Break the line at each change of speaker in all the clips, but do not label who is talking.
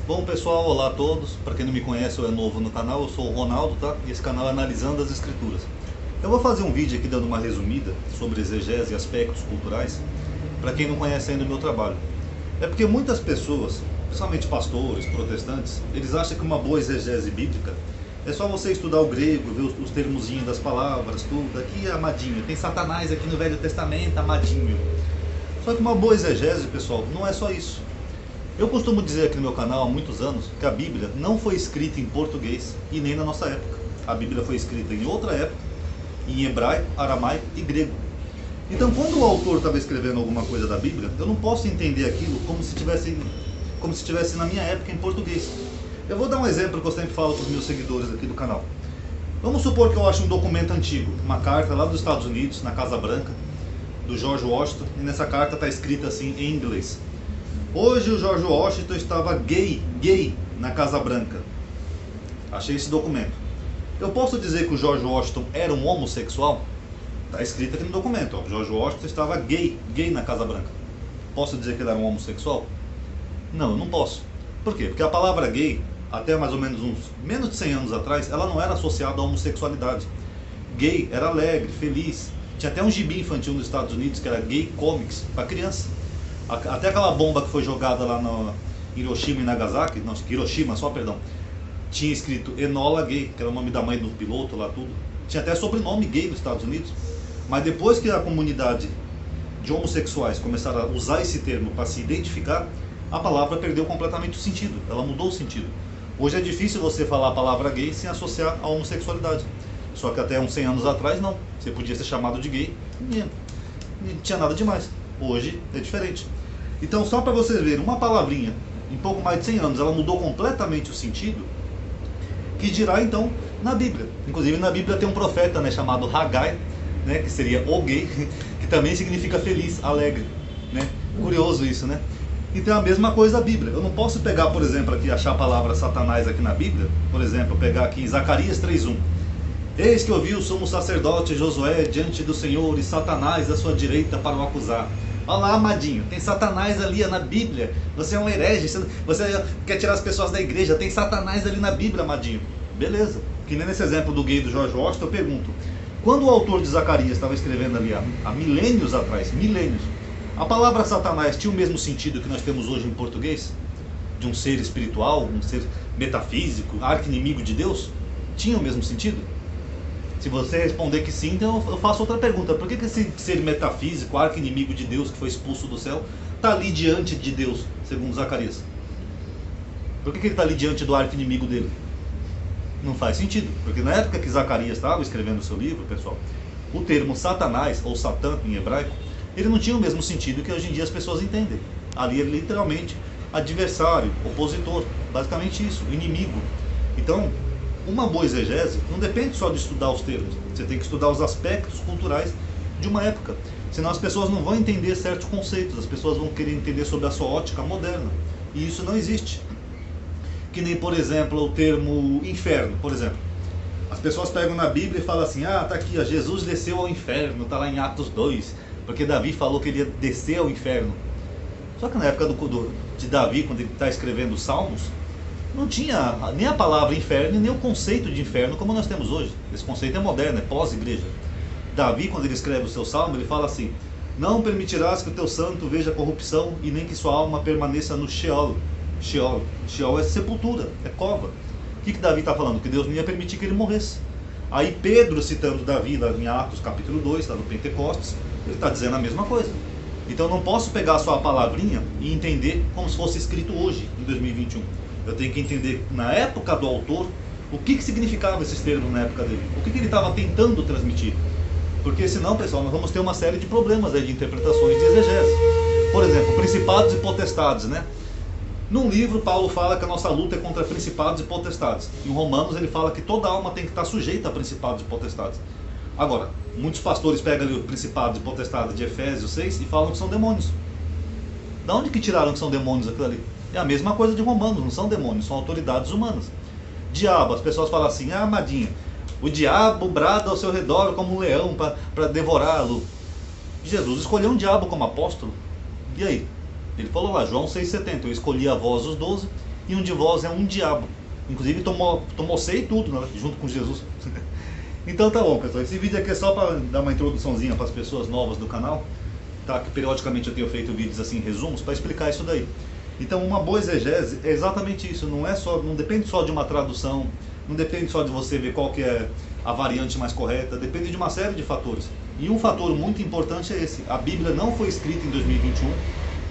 Bom pessoal, olá a todos. Para quem não me conhece ou é novo no canal, eu sou o Ronaldo, tá? E esse canal é Analisando as Escrituras. Eu vou fazer um vídeo aqui dando uma resumida sobre exegese e aspectos culturais, para quem não conhece ainda o meu trabalho. É porque muitas pessoas, principalmente pastores, protestantes, eles acham que uma boa exegese bíblica é só você estudar o grego, ver os termozinhos das palavras, tudo. Aqui é amadinho, tem Satanás aqui no Velho Testamento, amadinho. Só que uma boa exegese, pessoal, não é só isso. Eu costumo dizer aqui no meu canal há muitos anos que a Bíblia não foi escrita em português e nem na nossa época. A Bíblia foi escrita em outra época, em hebraico, aramaico e grego. Então, quando o autor estava escrevendo alguma coisa da Bíblia, eu não posso entender aquilo como se tivesse na minha época em português. Eu vou dar um exemplo que eu sempre falo para os meus seguidores aqui do canal. Vamos supor que eu ache um documento antigo, uma carta lá dos Estados Unidos, na Casa Branca, do George Washington, e nessa carta está escrita assim em inglês: hoje o George Washington estava gay na Casa Branca. Achei esse documento. Eu posso dizer que o George Washington era um homossexual? Está escrito aqui no documento, ó, George Washington estava gay na Casa Branca. Posso dizer que ele era um homossexual? Não, eu não posso. Por quê? Porque a palavra gay, até mais ou menos uns menos de 100 anos atrás, ela não era associada à homossexualidade. Gay era alegre, feliz. Tinha até um gibi infantil nos Estados Unidos que era Gay Comics para criança. Até aquela bomba que foi jogada lá no Hiroshima e Nagasaki, não, Hiroshima só, perdão, tinha escrito Enola Gay, que era o nome da mãe do piloto lá, tudo. Tinha até sobrenome gay nos Estados Unidos. Mas depois que a comunidade de homossexuais começaram a usar esse termo para se identificar, a palavra perdeu completamente o sentido, ela mudou o sentido. Hoje é difícil você falar a palavra gay sem associar a homossexualidade. Só que até uns 100 anos atrás não, você podia ser chamado de gay, não tinha nada demais. Hoje é diferente. Então, só para vocês verem, uma palavrinha, em pouco mais de 100 anos, ela mudou completamente o sentido, que dirá então na Bíblia. Inclusive na Bíblia tem um profeta, né, chamado Hagai, né, que seria o gay, que também significa feliz, alegre, né? Curioso isso, né? Então é a mesma coisa a Bíblia. Eu não posso pegar, por exemplo, aqui, achar a palavra Satanás aqui na Bíblia, por exemplo, pegar aqui em Zacarias 3:1. Eis que ouviu o sumo sacerdote Josué diante do Senhor e Satanás à sua direita para o acusar. Olha lá, amadinho, tem Satanás ali na Bíblia. Você é um herege, você quer tirar as pessoas da igreja, tem Satanás ali na Bíblia, amadinho. Beleza. Que nem nesse exemplo do gay do George Washington, eu pergunto, quando o autor de Zacarias estava escrevendo ali há milênios atrás, a palavra Satanás tinha o mesmo sentido que nós temos hoje em português? De um ser espiritual, um ser metafísico, arqui-inimigo de Deus? Tinha o mesmo sentido? Se você responder que sim, então eu faço outra pergunta. Por que esse ser metafísico, arqui-inimigo de Deus, que foi expulso do céu, está ali diante de Deus, segundo Zacarias? Por que ele está ali diante do arqui-inimigo dele? Não faz sentido, porque na época que Zacarias estava escrevendo o seu livro, pessoal, o termo Satanás, ou Satã em hebraico, ele não tinha o mesmo sentido que hoje em dia as pessoas entendem. Ali é literalmente adversário, opositor, basicamente isso, inimigo. Então, uma boa exegese não depende só de estudar os termos, você tem que estudar os aspectos culturais de uma época, senão as pessoas não vão entender certos conceitos, as pessoas vão querer entender sobre a sua ótica moderna, e isso não existe. Que nem, por exemplo, o termo inferno, por exemplo. As pessoas pegam na Bíblia e falam assim, ah, tá aqui, ó, Jesus desceu ao inferno, tá lá em Atos 2, porque Davi falou que ele ia descer ao inferno. Só que na época de Davi, quando ele está escrevendo os Salmos, não tinha nem a palavra inferno, nem o conceito de inferno como nós temos hoje. Esse conceito é moderno, é pós-igreja. Davi, quando ele escreve o seu salmo, ele fala assim, não permitirás que o teu santo veja corrupção e nem que sua alma permaneça no Sheol. Sheol é sepultura, é cova. O que Davi está falando? Que Deus não ia permitir que ele morresse. Aí Pedro, citando Davi lá em Atos capítulo 2, lá no Pentecostes, ele está dizendo a mesma coisa. Então eu não posso pegar só a palavrinha e entender como se fosse escrito hoje, em 2021. Eu tenho que entender, na época do autor, o que significava esses termos na época dele. O que ele estava tentando transmitir. Porque senão, pessoal, nós vamos ter uma série de problemas aí de interpretações de exegese. Por exemplo, principados e potestades, né? Num livro, Paulo fala que a nossa luta é contra principados e potestades. Em Romanos, ele fala que toda alma tem que estar sujeita a principados e potestades. Agora, muitos pastores pegam ali os principados e potestades de Efésios 6 e falam que são demônios. Da onde que tiraram que são demônios aquilo ali? É a mesma coisa de Romanos, não são demônios, são autoridades humanas. Diabo, as pessoas falam assim, ah, amadinho, o diabo brada ao seu redor como um leão para devorá-lo. Jesus escolheu um diabo como apóstolo. E aí? Ele falou lá, João 6,70, eu escolhi a vós os 12 e um de vós é um diabo. Inclusive tomou ceia e tudo, né, junto com Jesus. Então tá bom, pessoal, esse vídeo aqui é só para dar uma introduçãozinha para as pessoas novas do canal, tá? Que periodicamente eu tenho feito vídeos assim, resumos, para explicar isso daí. Então uma boa exegese é exatamente isso, não depende só de uma tradução, não depende só de você ver qual que é a variante mais correta, depende de uma série de fatores. E um fator muito importante é esse: a Bíblia não foi escrita em 2021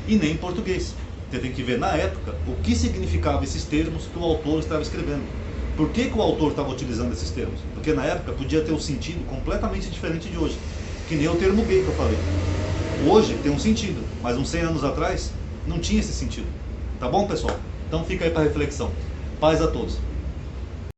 e nem em português. Você tem que ver na época o que significavam esses termos que o autor estava escrevendo. Por que o autor estava utilizando esses termos? Porque na época podia ter um sentido completamente diferente de hoje. Que nem o termo gay que eu falei. Hoje tem um sentido, mas uns 100 anos atrás não tinha esse sentido. Tá bom, pessoal? Então fica aí para reflexão. Paz a todos.